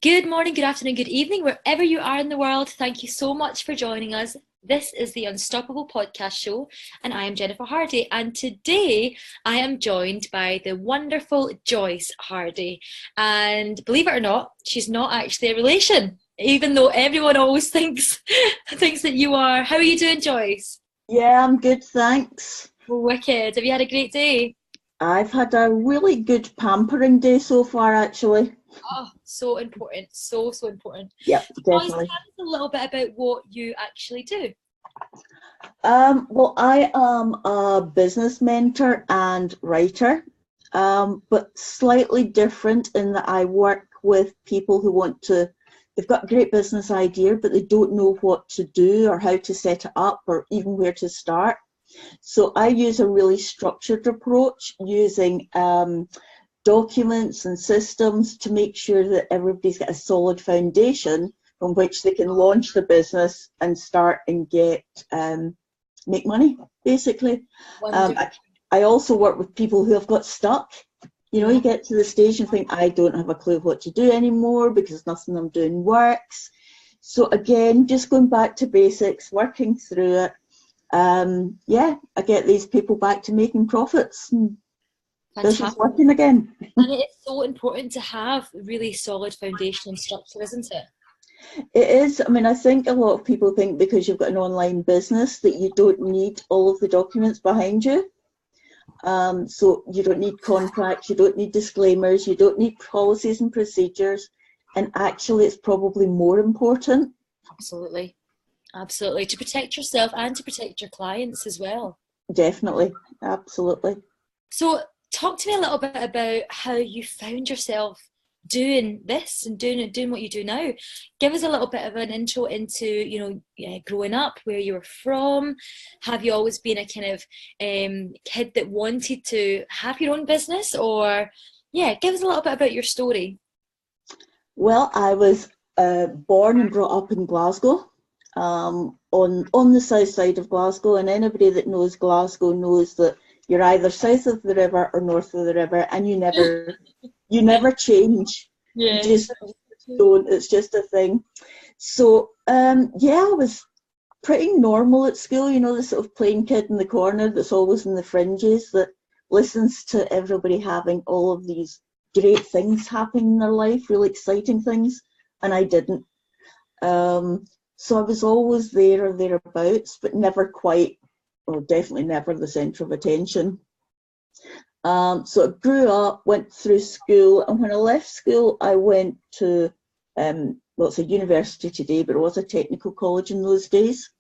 Good morning, good afternoon, good evening, wherever you are in the world. Thank you so much for joining us. This is the Unstoppable Podcast Show, and I am Jennifer Hardie. And today I am joined by the wonderful Joyce Hardie. And believe it or not, she's not actually a relation, even though everyone always thinks that you are. How are you doing, Joyce? Yeah, I'm good, thanks. Wicked. Have you had a great day? I've had a really good pampering day so far, actually. Oh, so important. So important. Yep, Joyce, definitely. tell us a little bit about what you actually do. Well, I am a business mentor and writer, but slightly different in that I work with people who they've got a great business idea, but they don't know what to do or how to set it up or even where to start. So I use a really structured approach using documents and systems to make sure that everybody's got a solid foundation from which they can launch the business and start and make money, basically. I also work with people who have got stuck. You know, you get to the stage and think, I don't have a clue what to do anymore because nothing I'm doing works. So again, just going back to basics, working through it. I get these people back to making profits and business working again. And it is so important to have really solid foundation and structure, isn't it? It is. I mean, I think a lot of people think because you've got an online business that you don't need all of the documents behind you. So you don't need contracts, you don't need disclaimers, you don't need policies and procedures. And actually, it's probably more important. Absolutely. To protect yourself and to protect your clients as well. Definitely. Absolutely. So talk to me a little bit about how you found yourself doing this and doing what you do now. Give us a little bit of an intro into, growing up, where you were from. Have you always been a kind of kid that wanted to have your own business? Or, give us a little bit about your story. Well, I was born and brought up in Glasgow. On the south side of Glasgow, and anybody that knows Glasgow knows that you're either south of the river or north of the river, and you never change. Yeah. You just don't. It's just a thing. So I was pretty normal at school. You know, the sort of plain kid in the corner that's always in the fringes that listens to everybody having all of these great things happening in their life, really exciting things, and I didn't. So I was always there or thereabouts, but never quite, or definitely never the centre of attention. So I grew up, went through school, and when I left school, I went to, it's a university today, but it was a technical college in those days,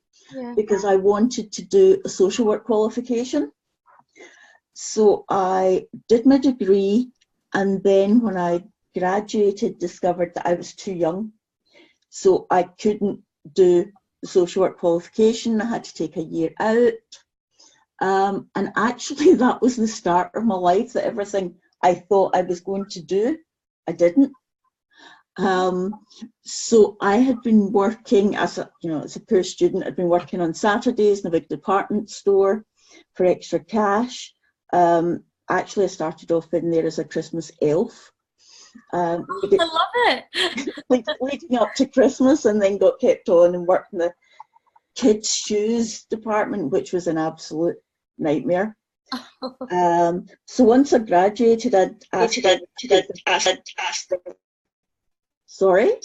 because I wanted to do a social work qualification. So I did my degree, and then when I graduated, discovered that I was too young. So I couldn't do the social work qualification. I had to take a year out. And actually that was the start of my life, that everything I thought I was going to do, I didn't. So I had been working as a poor student. I'd been working on Saturdays in a big department store for extra cash. Actually, I started off in there as a Christmas elf. I love it. Leading up to Christmas, and then got kept on and worked in the kids' shoes department, which was an absolute nightmare. So once I graduated, I'd asked. Sorry.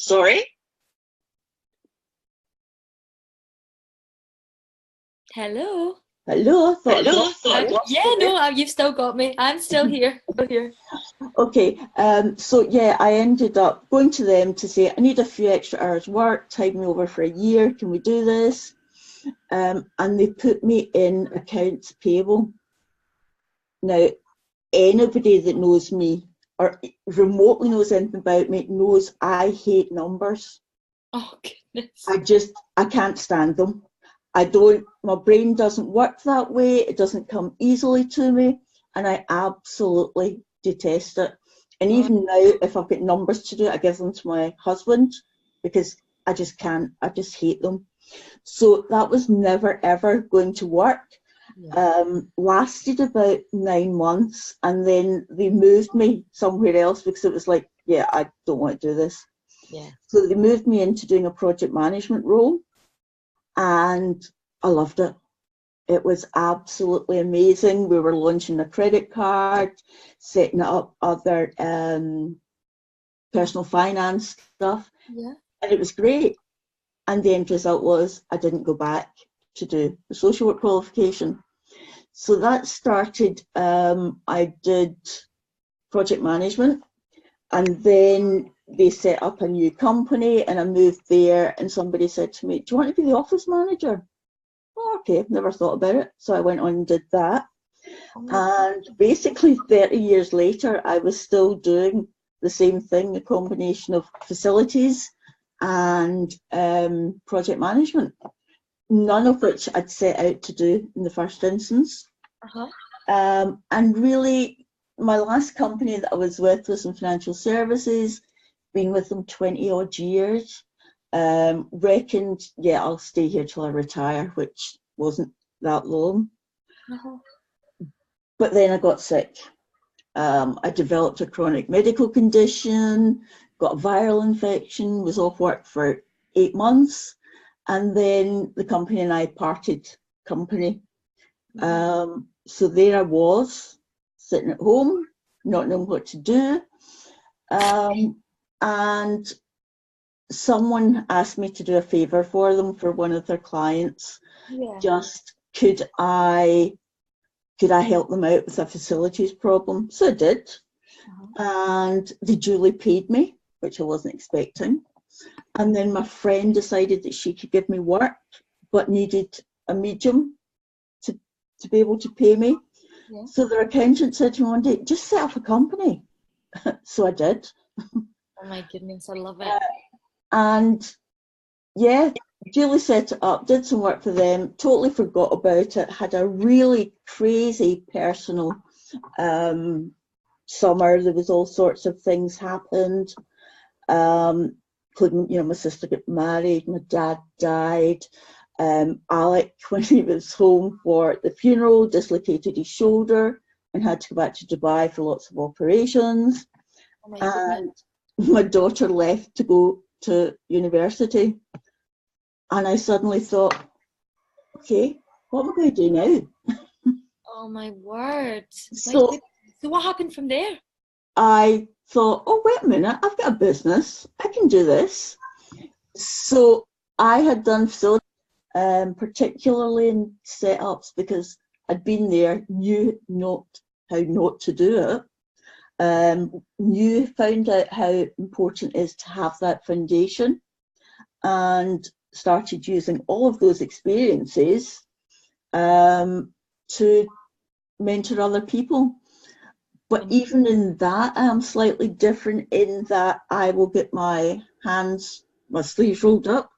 Hello. You've still got me. I'm still here. Okay, I ended up going to them to say, I need a few extra hours work, tide me over for a year, can we do this? And they put me in accounts payable. Now, anybody that knows me or remotely knows anything about me knows I hate numbers. Oh, goodness. I can't stand them. My brain doesn't work that way. It doesn't come easily to me, and I absolutely detest it. And even now, if I've got numbers to do, I give them to my husband because I just can't. I just hate them. So that was never ever going to work. Lasted about 9 months, and then they moved me somewhere else because it was like, I don't want to do this. Yeah. So they moved me into doing a project management role, and I loved it. It was absolutely amazing. We were launching a credit card, setting up other personal finance stuff, Yeah. and it was great. And the end result was I didn't go back to do the social work qualification. So that started, I did project management, and then they set up a new company and I moved there, and somebody said to me, do you want to be the office manager? Oh, okay, never thought about it. So I went on and did that. And basically 30 years later, I was still doing the same thing, a combination of facilities and project management, none of which I'd set out to do in the first instance. And really, my last company that I was with was in financial services, been with them 20 odd years. Reckoned, yeah, I'll stay here till I retire, which wasn't that long. But then I got sick. I developed a chronic medical condition, got a viral infection, was off work for 8 months, and then the company and I parted company. So there I was, sitting at home, not knowing what to do. And someone asked me to do a favour for them, for one of their clients. Yeah. Just could I help them out with a facilities problem? So I did. And they duly paid me, which I wasn't expecting. And then my friend decided that she could give me work, but needed a medium to be able to pay me. Yeah. So their accountant said to me one day, just set up a company. So I did. Oh my goodness, I love it. And yeah, duly set it up, did some work for them, totally forgot about it, had a really crazy personal summer. There was all sorts of things happened. Including, my sister got married, my dad died. Alec, when he was home for the funeral, dislocated his shoulder and had to go back to Dubai for lots of operations. And my daughter left to go to university. And I suddenly thought, okay, what am I going to do now? Oh my word. So what happened from there? I thought, oh, wait a minute, I've got a business. I can do this. So I had done facilities, particularly in setups, because I'd been there, knew how not to do it, found out how important it is to have that foundation, and started using all of those experiences to mentor other people. But even in that, I am slightly different in that I will get my sleeves rolled up,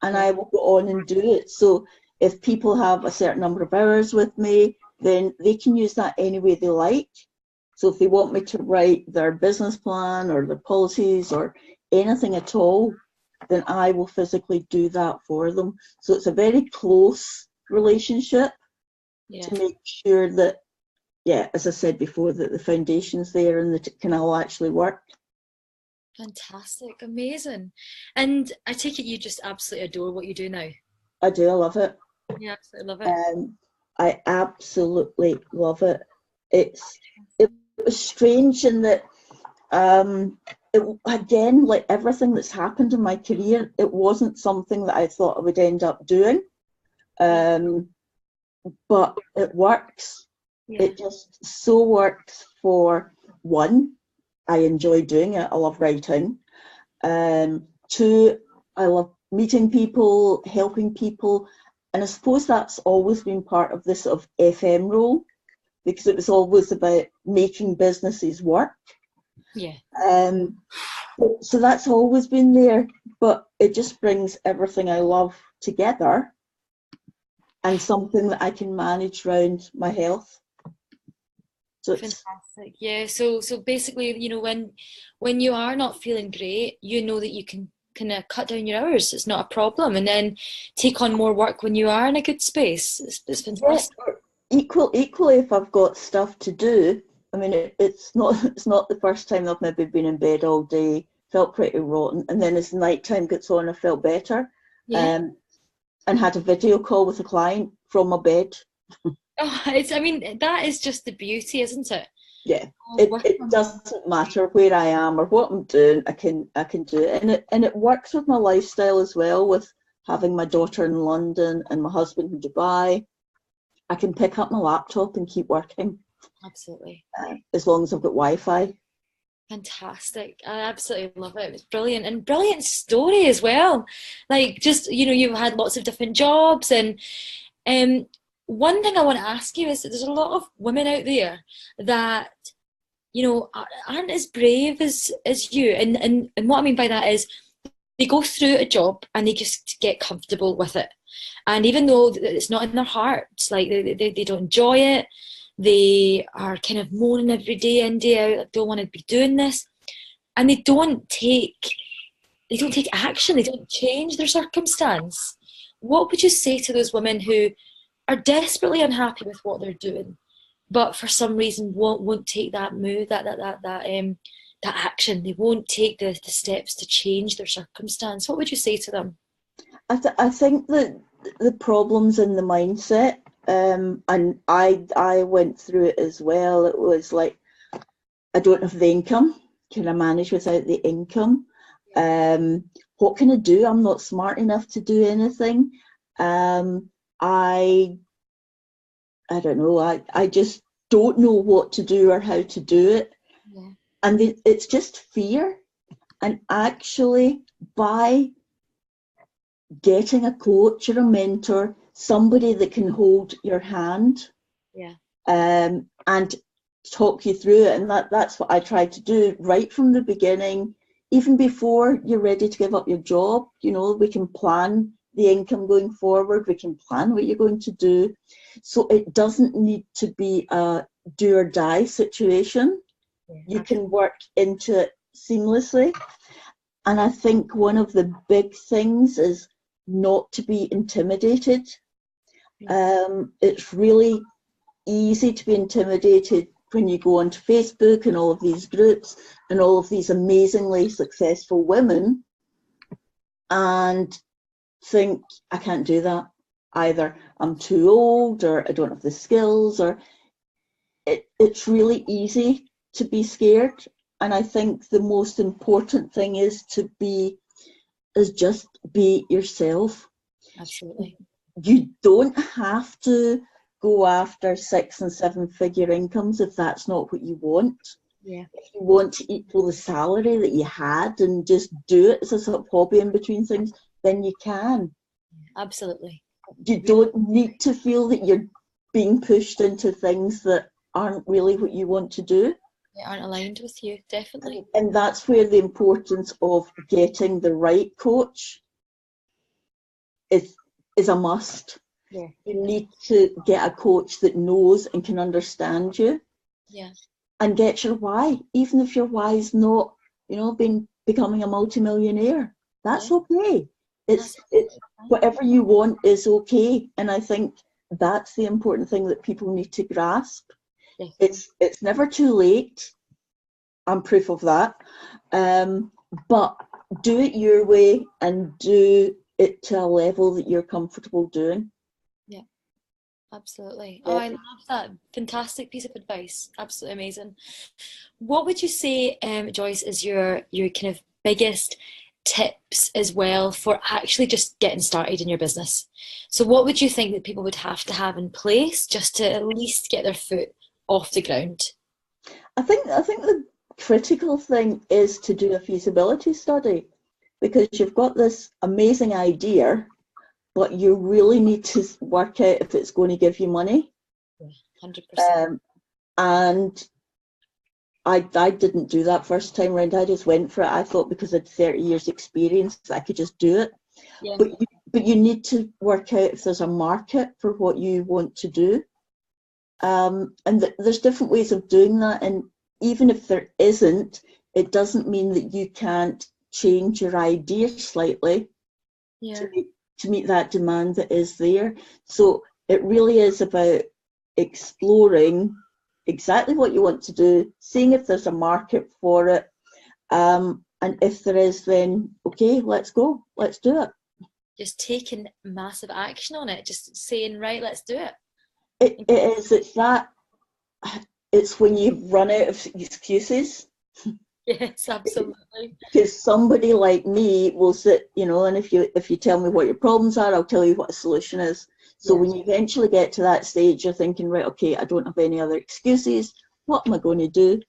and I will go on and do it. So if people have a certain number of hours with me, then they can use that any way they like. So if they want me to write their business plan or their policies or anything at all, then I will physically do that for them. So it's a very close relationship to make sure that, as I said before, that the foundation's there and that it can all actually work. Fantastic, amazing. And I take it you just absolutely adore what you do now. I do, I love it. Yeah, absolutely love it. I absolutely love it. It was strange in that, again, like everything that's happened in my career, it wasn't something that I thought I would end up doing. But it works. It just so works. For one, I enjoy doing it. I love writing. Two, I love meeting people, helping people. And I suppose that's always been part of this sort of FM role, because it was always about making businesses work. Yeah. So that's always been there, but it just brings everything I love together, and something that I can manage around my health. So fantastic. Yeah. So basically, when you are not feeling great, you know that you can kind of cut down your hours. It's not a problem, and then take on more work when you are in a good space. It's fantastic. Yeah, equally, if I've got stuff to do, I mean, it's not the first time I've maybe been in bed all day felt pretty rotten. And then as nighttime gets on, I felt better. Yeah. And had a video call with a client from my bed. Oh, I mean, that is just the beauty, isn't it? Yeah, Of it working from home. doesn't matter where I am or what I'm doing. I can do it, and it works with my lifestyle as well. With having my daughter in London and my husband in Dubai, I can pick up my laptop and keep working Absolutely. as long as I've got Wi-Fi. Fantastic. I absolutely love it. It was brilliant and brilliant story as well. Like just, you've had lots of different jobs and one thing I want to ask you is that there's a lot of women out there that, aren't as brave as you. And what I mean by that is they go through a job and they just get comfortable with it. And even though it's not in their hearts, like they don't enjoy it, they are kind of moaning every day in, day out, like, don't want to be doing this. And they don't take action, they don't change their circumstance. What would you say to those women who are desperately unhappy with what they're doing, but for some reason won't take that move, that action? They won't take the steps to change their circumstance. What would you say to them? I think that the problem's in the mindset, and I went through it as well. It was like, I don't have the income. Can I manage without the income? What can I do? I'm not smart enough to do anything. I don't know. I just don't know what to do or how to do it. Yeah. And it's just fear. And actually, by getting a coach or a mentor, somebody that can hold your hand, Yeah. and talk you through it. And that's what I tried to do right from the beginning. Even before you're ready to give up your job, we can plan the income going forward. We can plan what you're going to do. So it doesn't need to be a do or die situation. Yeah. You can work into it seamlessly. And I think one of the big things is not to be intimidated. It's really easy to be intimidated when you go onto Facebook and all of these groups and all of these amazingly successful women and think, I can't do that. Either I'm too old or I don't have the skills, or it's really easy to be scared. And I think the most important thing is just be yourself. Absolutely. You don't have to go after 6 and 7 figure incomes if that's not what you want. Yeah. If you want to equal the salary that you had and just do it as a sort of hobby in between things, then you can. Absolutely. You don't need to feel that you're being pushed into things that aren't really what you want to do. They aren't aligned with you, definitely. And that's where the importance of getting the right coach is a must. Yeah. You need to get a coach that knows and can understand you. Yeah. And get your why, even if your why is not, becoming a multimillionaire. That's okay. It's whatever you want is okay. And I think that's the important thing that people need to grasp. Definitely. It's never too late. I'm proof of that. But do it your way and do it to a level that you're comfortable doing. Yeah, absolutely. Oh, I love that. Fantastic piece of advice. Absolutely amazing. What would you say, Joyce, is your kind of biggest tips as well for actually just getting started in your business? So what would you think that people would have to have in place just to at least get their foot off the ground? I think the critical thing is to do a feasibility study, because you've got this amazing idea, but you really need to work out if it's going to give you money. 100%. And I didn't do that first time round. I just went for it. I thought because I had 30 years experience I could just do it. Yeah. But you need to work out if there's a market for what you want to do. And there's different ways of doing that. And even if there isn't, it doesn't mean that you can't change your idea slightly to meet that demand that is there. So it really is about exploring exactly what you want to do, seeing if there's a market for it, And if there is, then okay, let's go, let's do it. Just taking massive action on it, just saying, right, let's do it. It is, it's when you run out of excuses. Yes, absolutely. Because somebody like me will sit, and if you tell me what your problems are, I'll tell you what a solution is. So when you eventually get to that stage, you're thinking, right, okay, I don't have any other excuses. What am I going to do?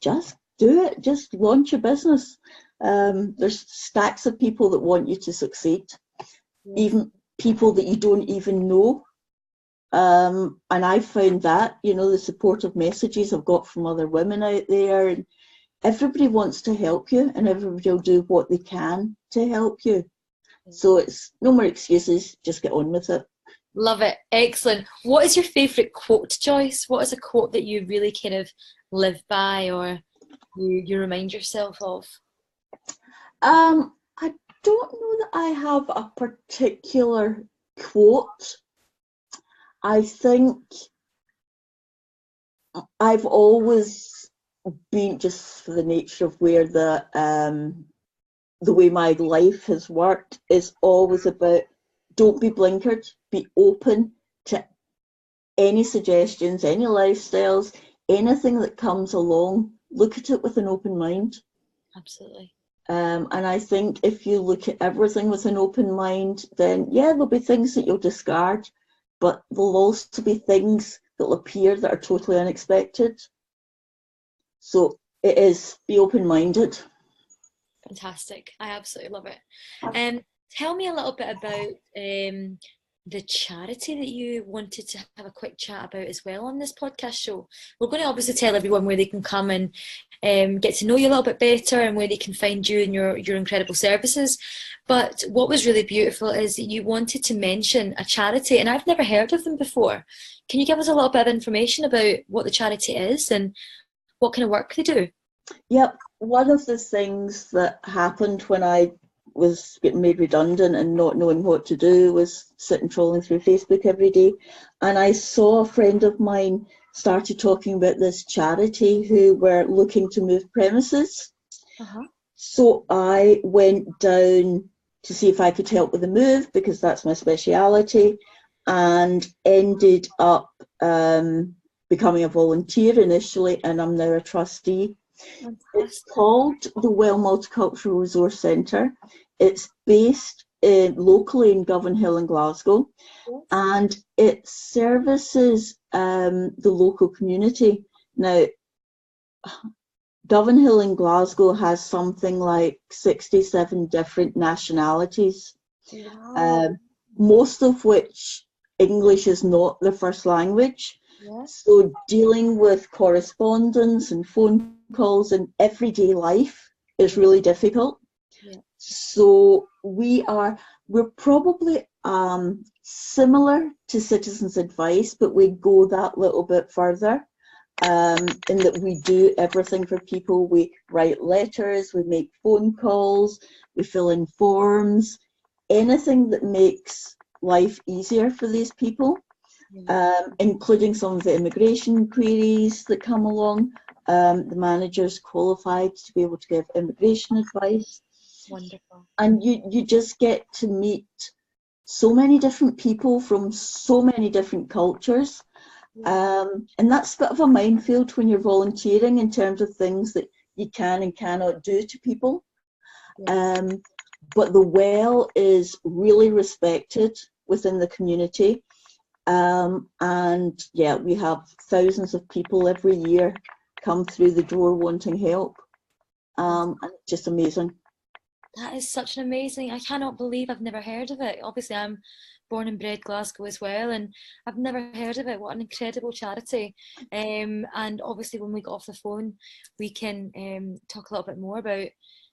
Just do it. Just launch a business. There's stacks of people that want you to succeed, even people that you don't even know. And I found that, the supportive messages I've got from other women out there, and everybody wants to help you, and everybody will do what they can to help you. So it's no more excuses, just get on with it. Love it. Excellent. What is your favourite quote, Joyce? What is a quote that you really kind of live by, or you remind yourself of? I don't know that I have a particular quote. I think I've always been, just for the nature of where the way my life has worked, is always about, don't be blinkered, be open to any suggestions, any lifestyles, anything that comes along. Look at it with an open mind. Absolutely. And I think if you look at everything with an open mind, then there'll be things that you'll discard, but there'll also be things that'll appear that are totally unexpected. So it is, be open-minded. Fantastic. I absolutely love it. Tell me a little bit about the charity that you wanted to have a quick chat about as well on this podcast show. We're going to obviously tell everyone where they can come and get to know you a little bit better, and where they can find you and your incredible services. But what was really beautiful is that you wanted to mention a charity, and I've never heard of them before. Can you give us a little bit of information about what the charity is and what kind of work they do? Yep. One of the things that happened when I was getting made redundant and not knowing what to do was sitting trolling through Facebook every day, and I saw a friend of mine started talking about this charity who were looking to move premises. So I went down to see if I could help with the move, because that's my speciality, and ended up becoming a volunteer initially, and I'm now a trustee. Fantastic. It's called the Well Multicultural Resource Centre. It's based locally in Govan Hill in Glasgow, and it services the local community. Now, Govan Hill in Glasgow has something like 67 different nationalities, most of which English is not their first language. So dealing with correspondence and phone calls in everyday life is really difficult. So we're probably similar to Citizens Advice, but we go that little bit further, in that we do everything for people. We write letters, we make phone calls, we fill in forms, anything that makes life easier for these people, including some of the immigration queries that come along. The manager's qualified to be able to give immigration advice. Wonderful. And you just get to meet so many different people from so many different cultures. And that's a bit of a minefield when you're volunteering in terms of things that you can and cannot do to people. But the Well is really respected within the community. And we have thousands of people every year come through the door wanting help. And it's just amazing. That is such an amazing, I cannot believe I've never heard of it. Obviously, I'm born and bred Glasgow as well, and I've never heard of it. What an incredible charity. And obviously when we got off the phone, we can talk a little bit more about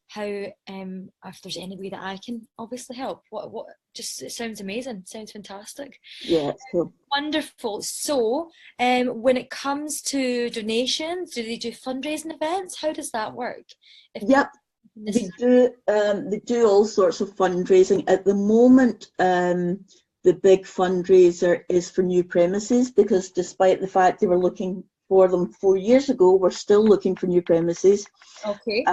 how, if there's any way that I can obviously help. What just, it sounds amazing. It sounds fantastic. Yeah, it's cool. Wonderful. So when it comes to donations, do they do fundraising events? How does that work? Yep. They do all sorts of fundraising. At the moment, the big fundraiser is for new premises, because despite the fact they were looking for them 4 years ago. We're still looking for new premises. Okay.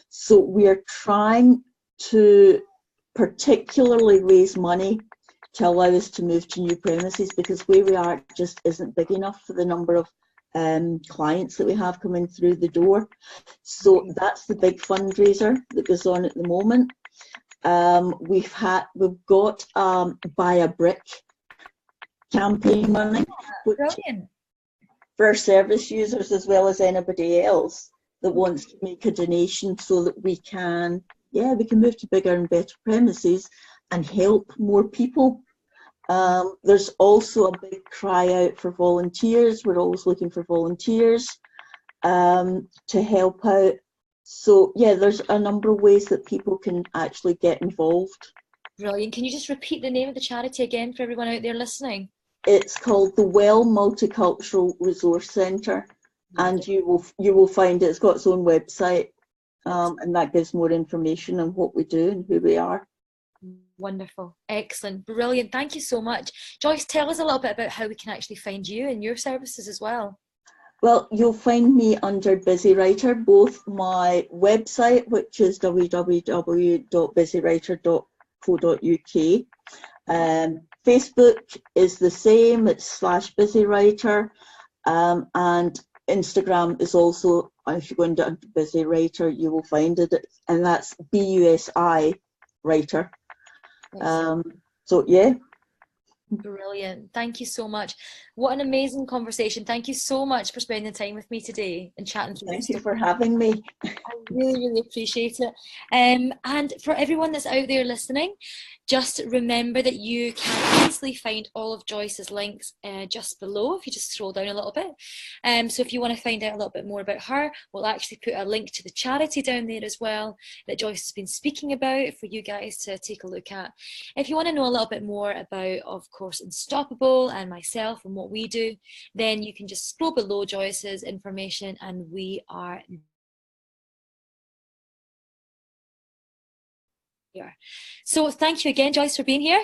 So we're trying to particularly raise money to allow us to move to new premises, because where we are just isn't big enough for the number of clients that we have coming through the door. So that's the big fundraiser that goes on at the moment. We've got Buy a Brick campaign running, which Brilliant. for service users as well as anybody else that wants to make a donation, so that we can move to bigger and better premises and help more people. There's also a big cry out for volunteers. We're always looking for volunteers to help out. So yeah, there's a number of ways that people can actually get involved. Brilliant. Can you just repeat the name of the charity again for everyone out there listening? It's called the Well Multicultural Resource Centre, and you will find it. It's got its own website, and that gives more information on what we do and who we are. Wonderful. Excellent. Brilliant. Thank you so much. Joyce, tell us a little bit about how we can actually find you and your services as well. Well, you'll find me under Busy Writer, both my website, which is www.busywriter.co.uk. Facebook is the same, it's /BusyWriter, and Instagram is also, if you go into Busy Writer, you will find it, and that's BUSI Writer. So yeah. Brilliant. Thank you so much. What an amazing conversation. Thank you so much for spending time with me today and chatting through Thank you for having me. I really, really appreciate it. And for everyone that's out there listening, just remember that you can easily find all of Joyce's links just below if you just scroll down a little bit. So if you want to find out a little bit more about her, we'll actually put a link to the charity down there as well that Joyce has been speaking about for you guys to take a look at. If you want to know a little bit more about, of course, Unstoppable and myself and what we do, then you can just scroll below Joyce's information, and we are here. So thank you again, Joyce, for being here.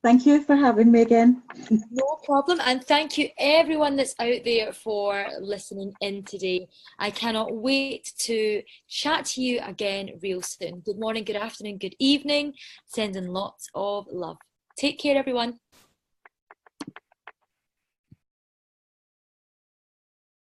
Thank you for having me again. No problem. And thank you everyone that's out there for listening in today. I cannot wait to chat to you again real soon. Good morning, good afternoon, good evening. Sending lots of love. Take care, everyone.